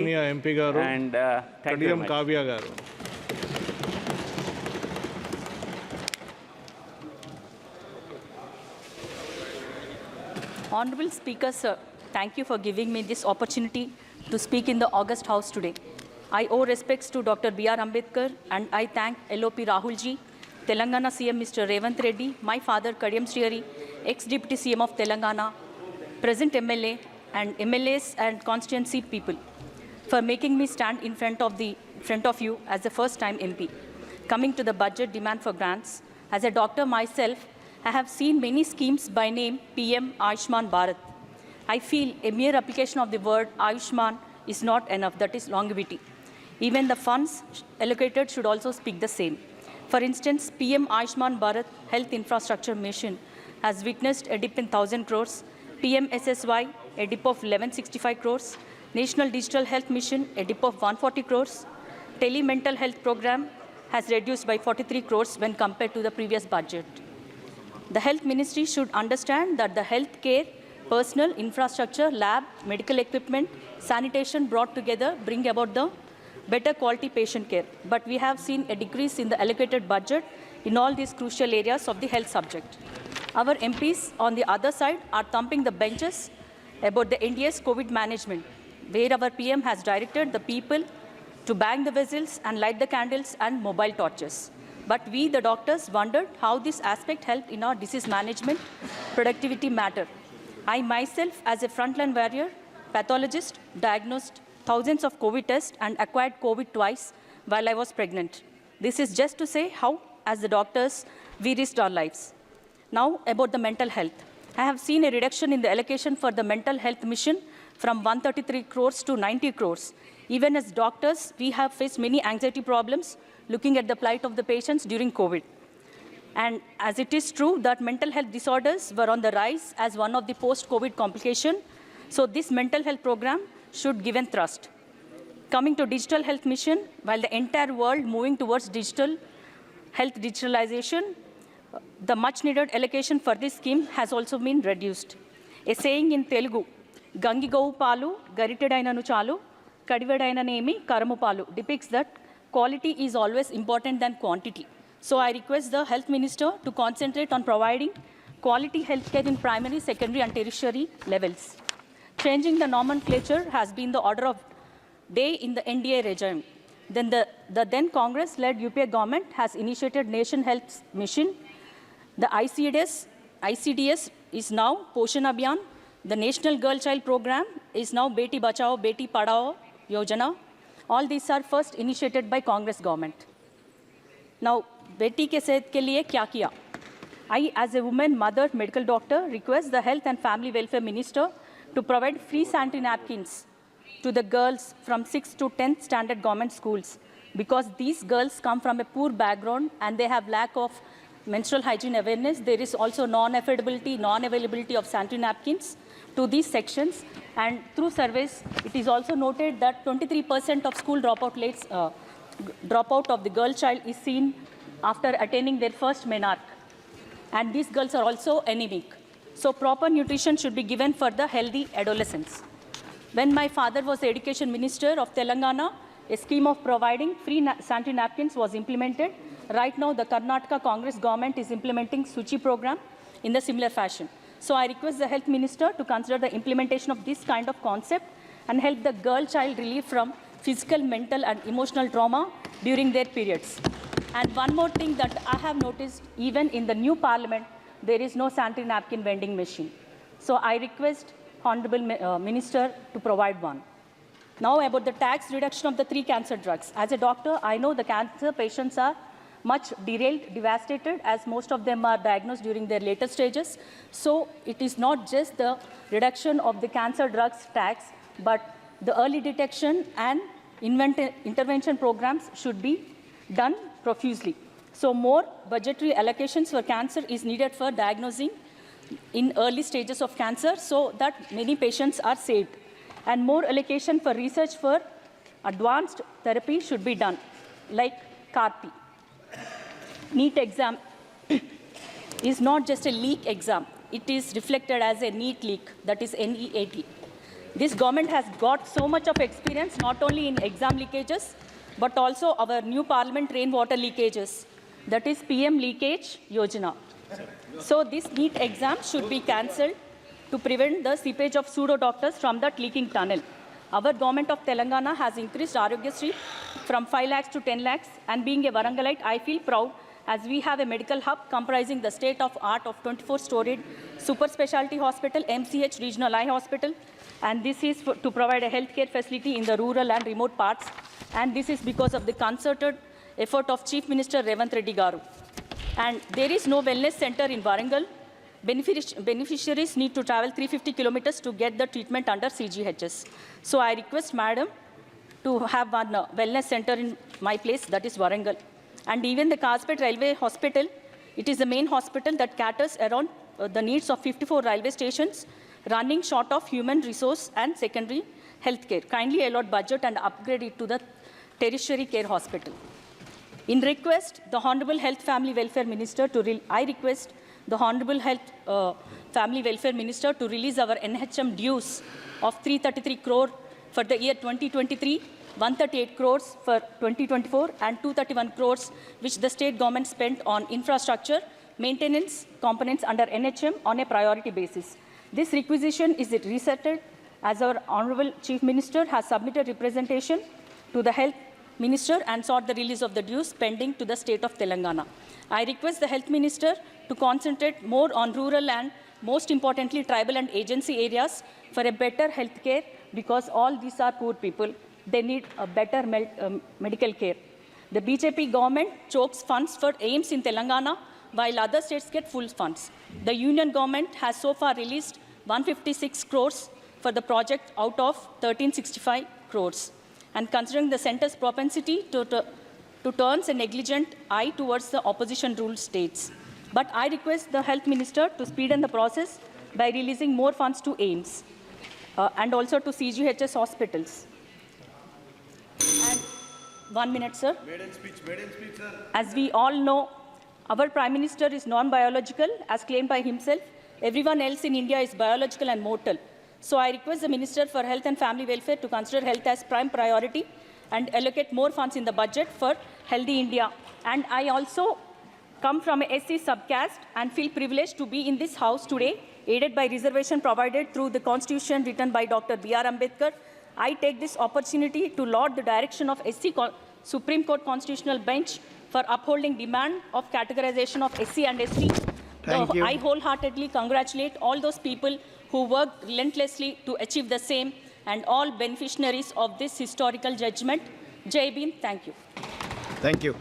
MP garu and thank you very Kadiyam much. Kavya garu. Honorable Speaker, sir, thank you for giving me this opportunity to speak in the August House today. I owe respects to Dr. B.R. Ambedkar and I thank LOP Rahulji, Telangana CM Mr. Revant Reddy, my father Kadiyam Srihari, ex-Deputy CM of Telangana, present MLA and MLAs and constituency people for making me stand in front of you as a first-time MP. Coming to the budget demand for grants, as a doctor myself, I have seen many schemes by name PM Ayushman Bharat. I feel a mere application of the word Ayushman is not enough, that is longevity. Even the funds allocated should also speak the same. For instance, PM Ayushman Bharat Health Infrastructure Mission has witnessed a dip in 1,000 crores, PM SSY a dip of 1165 crores, National Digital Health Mission a dip of 140 crores, Tele-Mental Health Program has reduced by 43 crores when compared to the previous budget. The Health Ministry should understand that the healthcare, personal infrastructure, lab, medical equipment, sanitation brought together bring about the better quality patient care. But we have seen a decrease in the allocated budget in all these crucial areas of the health subject. Our MPs, on the other side, are thumping the benches about the NDA's COVID management, where our PM has directed the people to bang the whistles and light the candles and mobile torches. But we, the doctors, wondered how this aspect helped in our disease management, productivity matter. I myself, as a frontline warrior, pathologist, diagnosed thousands of COVID tests and acquired COVID twice while I was pregnant. This is just to say how, as the doctors, we risked our lives. Now, about the mental health. I have seen a reduction in the allocation for the mental health mission from 133 crores to 90 crores. Even as doctors, we have faced many anxiety problems looking at the plight of the patients during COVID. And as it is true that mental health disorders were on the rise as one of the post-COVID complications, so this mental health program should give a thrust. Coming to digital health mission, while the entire world moving towards digital health digitalization, the much-needed allocation for this scheme has also been reduced. A saying in Telugu, Gangi Govu Palu, Garitedainanu Chalu, Kadivedainanemi Karamu Palu, depicts that quality is always important than quantity. So I request the Health Minister to concentrate on providing quality healthcare in primary, secondary and tertiary levels. Changing the nomenclature has been the order of day in the NDA regime. Then the then Congress-led UPA government has initiated Nation Health Mission. The ICDS is now Poshan Abhiyan. The National Girl Child Program is now Beti Bachao, Beti Padhao Yojana. All these are first initiated by Congress government. Now, Beti ke sehat ke liye kya kiya? I, as a woman, mother, medical doctor, request the Health and Family Welfare Minister to provide free sanitary napkins to the girls from 6th to 10th standard government schools, because these girls come from a poor background and they have lack of menstrual hygiene awareness. There is also non-availability of sanitary napkins to these sections. And through surveys, it is also noted that 23% of school dropout of the girl child is seen after attaining their first menarche. And these girls are also anemic. So proper nutrition should be given for the healthy adolescents. When my father was the Education Minister of Telangana, a scheme of providing free sanitary napkins was implemented. Right now, the Karnataka Congress government is implementing Suchi program in the similar fashion. So I request the Health Minister to consider the implementation of this kind of concept and help the girl child relieve from physical, mental and emotional trauma during their periods. And one more thing that I have noticed, even in the new parliament, there is no sanitary napkin vending machine. So I request Honorable Minister to provide one. Now about the tax reduction of the 3 cancer drugs. As a doctor, I know the cancer patients are much derailed, devastated, as most of them are diagnosed during their later stages. So it is not just the reduction of the cancer drugs tax, but the early detection and intervention programs should be done profusely. So more budgetary allocations for cancer is needed for diagnosing in early stages of cancer so that many patients are saved. And more allocation for research for advanced therapy should be done, like CAR-T. NEET exam is not just a leak exam. It is reflected as a NEET leak, that is NEAT. This government has got so much of experience, not only in exam leakages, but also our new Parliament rainwater leakages. That is PM Leakage Yojana. So this NEET exam should be cancelled to prevent the seepage of pseudo-doctors from that leaking tunnel. Our government of Telangana has increased Arogyasri from 5 lakhs to 10 lakhs, and being a Warangalite, I feel proud as we have a medical hub comprising the state-of-art of 24-storied super specialty hospital, MCH Regional Eye Hospital, and this is to provide a healthcare facility in the rural and remote parts, and this is because of the concerted effort of Chief Minister Revanth Reddy Garu. And there is no wellness center in Warangal. Beneficiaries need to travel 350 kilometers to get the treatment under CGHS. So I request Madam to have one wellness center in my place, that is Warangal. And even the Kaspet Railway Hospital, it is the main hospital that caters around the needs of 54 railway stations, running short of human resource and secondary health care. Kindly allot budget and upgrade it to the tertiary care hospital. In request, the Honorable Health Family Welfare Minister I request the Honorable Health Family Welfare Minister to release our NHM dues of 333 crore for the year 2023, 138 crores for 2024, and 231 crores which the state government spent on infrastructure, maintenance components under NHM on a priority basis. This requisition is resetted as our Honorable Chief Minister has submitted representation to the Health Minister and sought the release of the dues pending to the state of Telangana. I request the Health Minister to concentrate more on rural and, most importantly, tribal and agency areas for a better health care, because all these are poor people. They need a better medical care. The BJP government chokes funds for AIMS in Telangana, while other states get full funds. The union government has so far released 156 crores for the project out of 1365 crores. And considering the centre's propensity to turn a negligent eye towards the opposition-ruled states. But I request the Health Minister to speeden the process by releasing more funds to AIMS and also to CGHS hospitals. And 1 minute, sir. Maiden speech, sir. As we all know, our Prime Minister is non-biological, as claimed by himself. Everyone else in India is biological and mortal. So I request the Minister for Health and Family Welfare to consider health as prime priority and allocate more funds in the budget for Healthy India. And I also come from a SC subcaste and feel privileged to be in this house today, aided by reservation provided through the Constitution written by Dr. B.R. Ambedkar. I take this opportunity to laud the direction of SC Supreme Court Constitutional Bench for upholding demand of categorization of SC and ST. Thank you. I wholeheartedly congratulate all those people who worked relentlessly to achieve the same, and all beneficiaries of this historical judgment. Jai Bhim, thank you. Thank you.